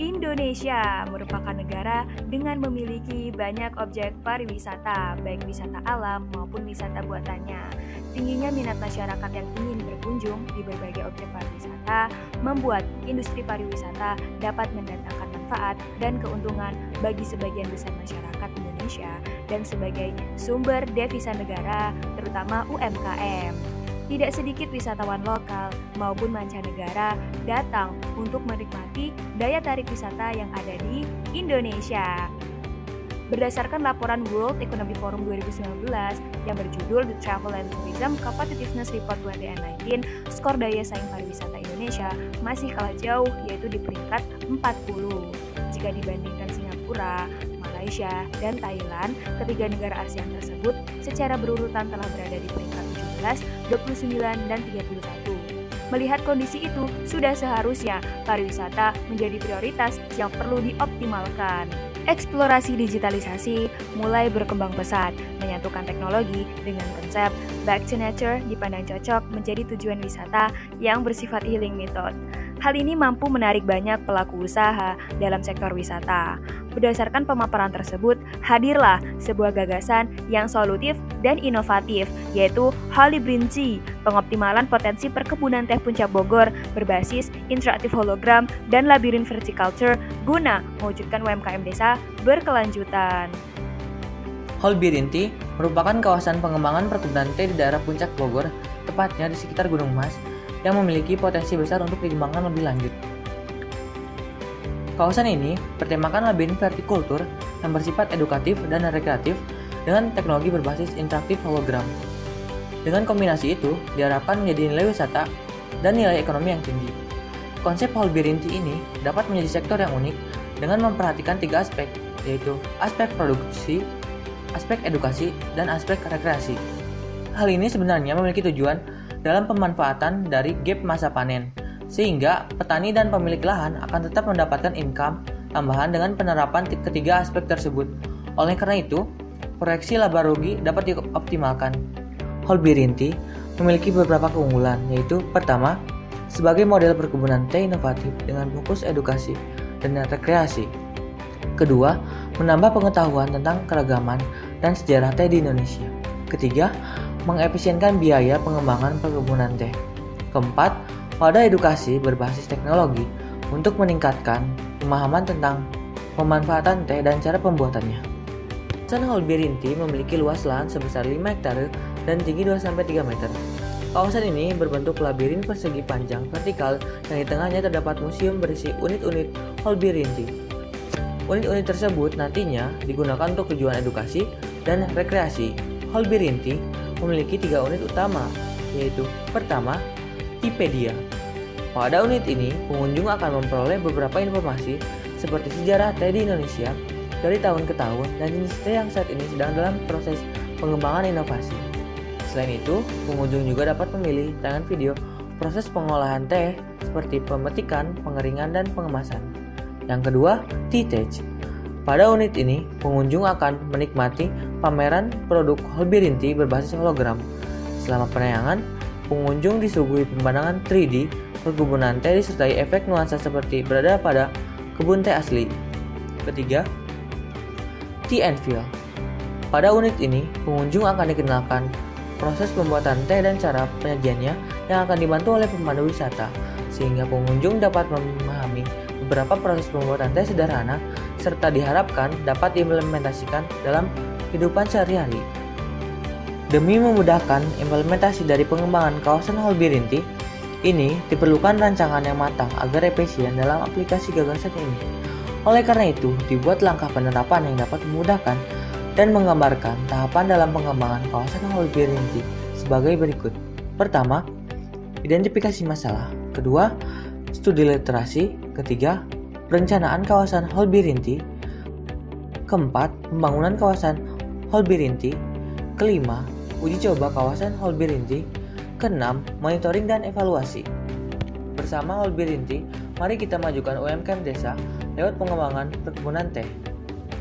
Indonesia merupakan negara dengan memiliki banyak objek pariwisata, baik wisata alam maupun wisata buatannya. Tingginya minat masyarakat yang ingin berkunjung di berbagai objek pariwisata membuat industri pariwisata dapat mendatangkan manfaat dan keuntungan bagi sebagian besar masyarakat Indonesia dan sebagai sumber devisa negara, terutama UMKM. Tidak sedikit wisatawan lokal maupun mancanegara datang untuk menikmati daya tarik wisata yang ada di Indonesia. Berdasarkan laporan World Economic Forum 2019 yang berjudul The Travel and Tourism Competitiveness Report 2019, skor daya saing pariwisata Indonesia masih kalah jauh, yaitu di peringkat 40. Jika dibandingkan Singapura, Malaysia, dan Thailand, ketiga negara ASEAN tersebut secara berurutan telah berada di peringkat 17, 29, dan 31. Melihat kondisi itu, sudah seharusnya pariwisata menjadi prioritas yang perlu dioptimalkan. Eksplorasi digitalisasi mulai berkembang pesat, menyatukan teknologi dengan konsep Back to Nature dipandang cocok menjadi tujuan wisata yang bersifat healing method. Hal ini mampu menarik banyak pelaku usaha dalam sektor wisata. Berdasarkan pemaparan tersebut, hadirlah sebuah gagasan yang solutif dan inovatif, yaitu Holibrinti, pengoptimalan potensi perkebunan teh Puncak Bogor berbasis interaktif hologram dan labirin verticulture guna mewujudkan UMKM desa berkelanjutan. Holibrinti merupakan kawasan pengembangan perkebunan teh di daerah Puncak Bogor, tepatnya di sekitar Gunung Mas, yang memiliki potensi besar untuk dikembangkan lebih lanjut. Kawasan ini bertemakan labirin vertikultur yang bersifat edukatif dan rekreatif dengan teknologi berbasis interaktif hologram. Dengan kombinasi itu, diharapkan menjadi nilai wisata dan nilai ekonomi yang tinggi. Konsep Holibrinti ini dapat menjadi sektor yang unik dengan memperhatikan tiga aspek, yaitu aspek produksi, aspek edukasi, dan aspek rekreasi. Hal ini sebenarnya memiliki tujuan dalam pemanfaatan dari gap masa panen, sehingga petani dan pemilik lahan akan tetap mendapatkan income tambahan dengan penerapan ketiga aspek tersebut. Oleh karena itu, proyeksi laba rugi dapat dioptimalkan. Holibrinti memiliki beberapa keunggulan, yaitu pertama, sebagai model perkebunan teh inovatif dengan fokus edukasi dan rekreasi. Kedua, menambah pengetahuan tentang keragaman dan sejarah teh di Indonesia. Ketiga, mengefisienkan biaya pengembangan perkebunan teh. Keempat, wadah edukasi berbasis teknologi untuk meningkatkan pemahaman tentang pemanfaatan teh dan cara pembuatannya. Kawasan Holibrinti memiliki luas lahan sebesar 5 hektare dan tinggi 2-3 meter. Kawasan ini berbentuk labirin persegi panjang vertikal yang di tengahnya terdapat museum berisi unit-unit Holibrinti. Unit-unit tersebut nantinya digunakan untuk tujuan edukasi dan rekreasi. Holibrinti memiliki 3 unit utama, yaitu pertama, Tipedia. Pada unit ini, pengunjung akan memperoleh beberapa informasi seperti sejarah teh di Indonesia dari tahun ke tahun dan jenis teh yang saat ini sedang dalam proses pengembangan inovasi. Selain itu, pengunjung juga dapat memilih tayangan video proses pengolahan teh seperti pemetikan, pengeringan, dan pengemasan. Yang kedua, T-Tech. Pada unit ini, pengunjung akan menikmati pameran produk Holibrinti berbasis hologram. Selama penayangan, pengunjung disuguhi pemandangan 3D perkebunan teh disertai efek nuansa seperti berada pada kebun teh asli. Ketiga, Tea and Feel. Pada unit ini, pengunjung akan dikenalkan proses pembuatan teh dan cara penyajiannya yang akan dibantu oleh pemandu wisata, sehingga pengunjung dapat memahami beberapa proses pembuatan teh sederhana serta diharapkan dapat diimplementasikan dalam kehidupan sehari-hari. Demi memudahkan implementasi dari pengembangan kawasan Holibrinti ini, diperlukan rancangan yang matang agar efisien dalam aplikasi gagasan ini. Oleh karena itu, dibuat langkah penerapan yang dapat memudahkan dan menggambarkan tahapan dalam pengembangan kawasan Holibrinti sebagai berikut. Pertama, identifikasi masalah. Kedua, studi literasi. Ketiga, perencanaan kawasan Holibrinti. Keempat, pembangunan kawasan Holibrinti. Kelima, uji coba kawasan Holibrinti. Keenam, monitoring dan evaluasi. Bersama Holibrinti, mari kita majukan UMKM desa lewat pengembangan perkebunan teh.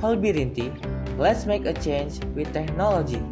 Holibrinti, let's make a change with technology.